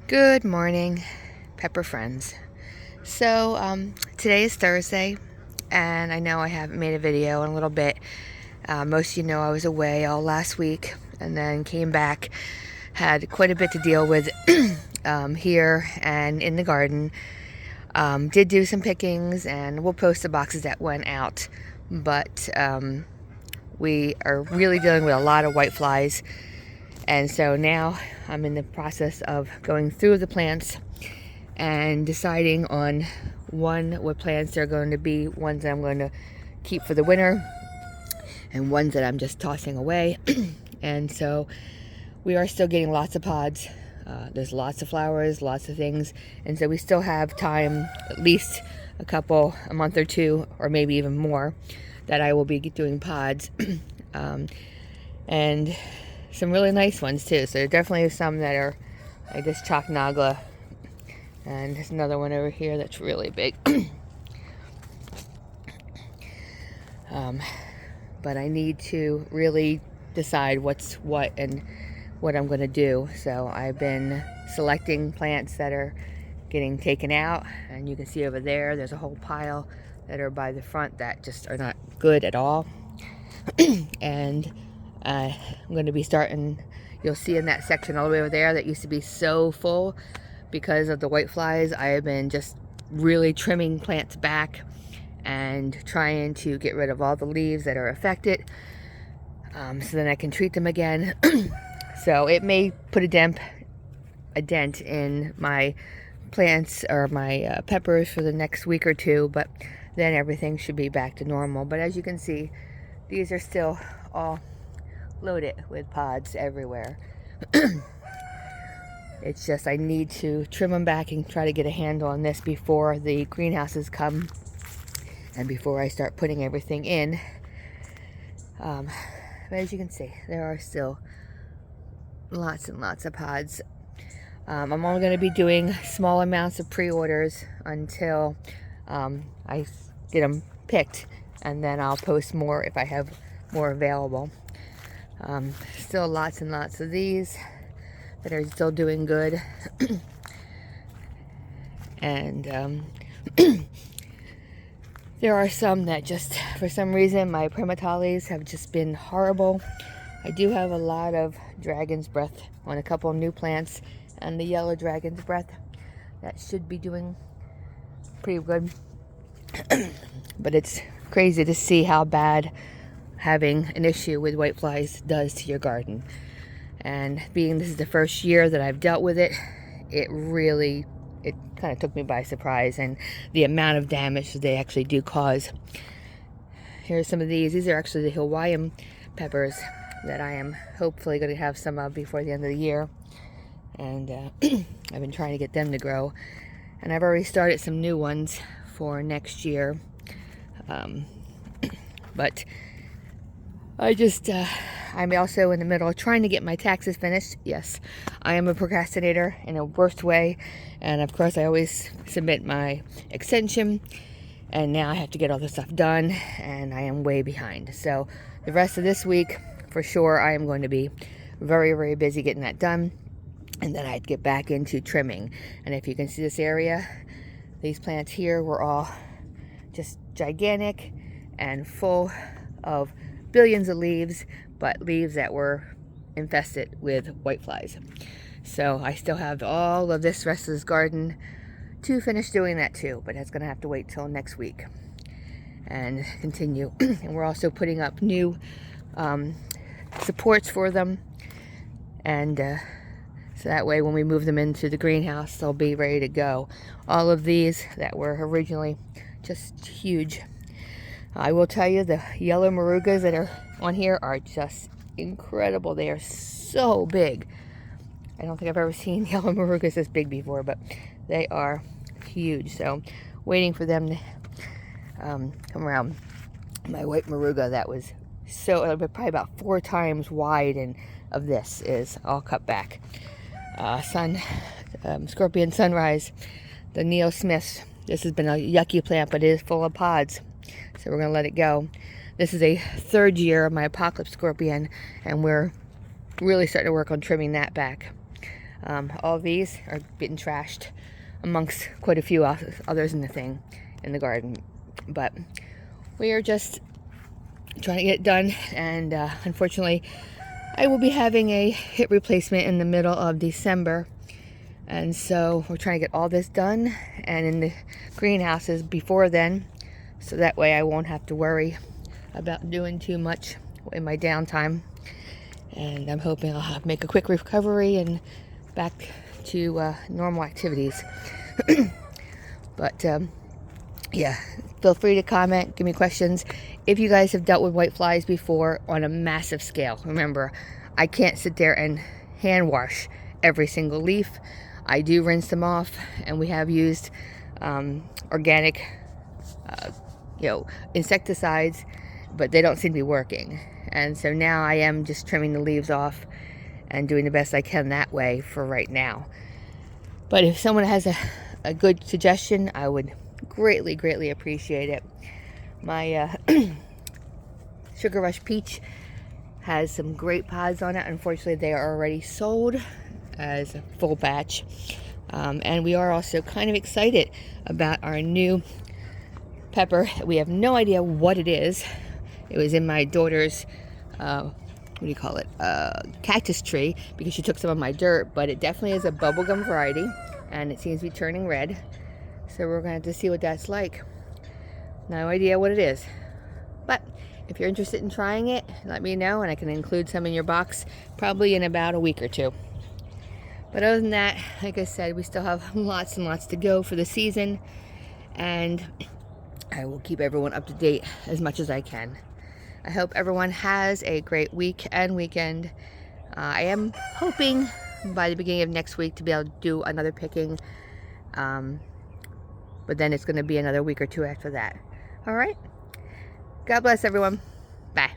Good morning, Pepper friends. Today is Thursday, and I know I haven't made a video in a little bit. Most of you know I was away all last week and then came back, had quite a bit to deal with here and in the garden. Did do some pickings, and we'll post the boxes that went out, but we are really dealing with a lot of whiteflies. And so now I'm in the process of going through the plants and deciding on what plants are going to be ones that I'm going to keep for the winter and ones that I'm just tossing away. And so we are still getting lots of pods. There's lots of flowers, lots of things. And so we still have time, at least a month or two, or maybe even more, that I will be doing pods. And some really nice ones too. So there definitely are some that are like this chalk nagla, and there's another one over here that's really big. But I need to really decide what's what and what I'm going to do. So I've been selecting plants that are getting taken out, and you can see over there's a whole pile that are by the front that just are not good at all. And I'm going to be starting, you'll see in that section all the way over there that used to be so full because of the whiteflies. I have been just really trimming plants back and trying to get rid of all the leaves that are affected, so then I can treat them again. So it may put a dent in my plants or my peppers for the next week or two, but then everything should be back to normal. But as you can see, these are still all loaded with pods everywhere. It's just I need to trim them back and try to get a handle on this before the greenhouses come and before I start putting everything in. But as you can see, there are still lots and lots of pods. I'm only going to be doing small amounts of pre-orders until I get them picked, and then I'll post more if I have more available. Still lots and lots of these that are still doing good. And there are some that just, for some reason, my primatalis have just been horrible. I do have a lot of dragon's breath on a couple new plants, and the yellow dragon's breath that should be doing pretty good. But it's crazy to see how bad having an issue with whiteflies does to your garden. And being this is the first year that I've dealt with it, it kind of took me by surprise, and the amount of damage that they actually do cause. Here's some of these. These are actually the Hawaiian peppers that I am hopefully going to have some of before the end of the year. And I've been trying to get them to grow. And I've already started some new ones for next year. But I'm also in the middle of trying to get my taxes finished. Yes, I am a procrastinator in a worst way. And of course, I always submit my extension. And now I have to get all this stuff done, and I am way behind. So the rest of this week, for sure, I am going to be very, very busy getting that done. And then I'd get back into trimming. And if you can see this area, these plants here were all just gigantic and full of billions of leaves, but leaves that were infested with whiteflies. So I still have all of this rest of this garden to finish doing that too, but that's going to have to wait till next week and continue. And we're also putting up new supports for them, and so that way when we move them into the greenhouse, they'll be ready to go. All of these that were originally just huge. I will tell you, the yellow morugas that are on here are just incredible. They are so big. I don't think I've ever seen yellow morugas this big before, but they are huge. So waiting for them to come around. My white moruga that was probably about 4 times wide, and of this is all cut back. Scorpion Sunrise, the Neo Smiths. This has been a yucky plant, but it is full of pods, so we're going to let it go. This is a 3rd year of my Apocalypse Scorpion, and we're really starting to work on trimming that back. All these are getting trashed amongst quite a few others in the garden. But we are just trying to get it done, and unfortunately I will be having a hip replacement in the middle of December, and so we're trying to get all this done and in the greenhouses before then, so that way I won't have to worry about doing too much in my downtime. And I'm hoping I'll make a quick recovery and back to normal activities. But yeah, feel free to comment, give me questions. If you guys have dealt with white flies before on a massive scale, remember, I can't sit there and hand wash every single leaf. I do rinse them off, and we have used organic insecticides, but they don't seem to be working. And so now I am just trimming the leaves off and doing the best I can that way for right now. But if someone has a good suggestion, I would greatly appreciate it. My Sugar Rush Peach has some great pods on it. Unfortunately, they are already sold as a full batch. And we are also kind of excited about our new pepper. We have no idea what it is. It was in my daughter's cactus tree, because she took some of my dirt, but it definitely is a bubblegum variety, and it seems to be turning red. So we're going to have to see what that's like. No idea what it is. But if you're interested in trying it, let me know, and I can include some in your box probably in about a week or two. But other than that, like I said, we still have lots and lots to go for the season, and I will keep everyone up to date as much as I can. I hope everyone has a great week and weekend. I am hoping by the beginning of next week to be able to do another picking, but then it's going to be another week or two after that. All right. God bless everyone. Bye.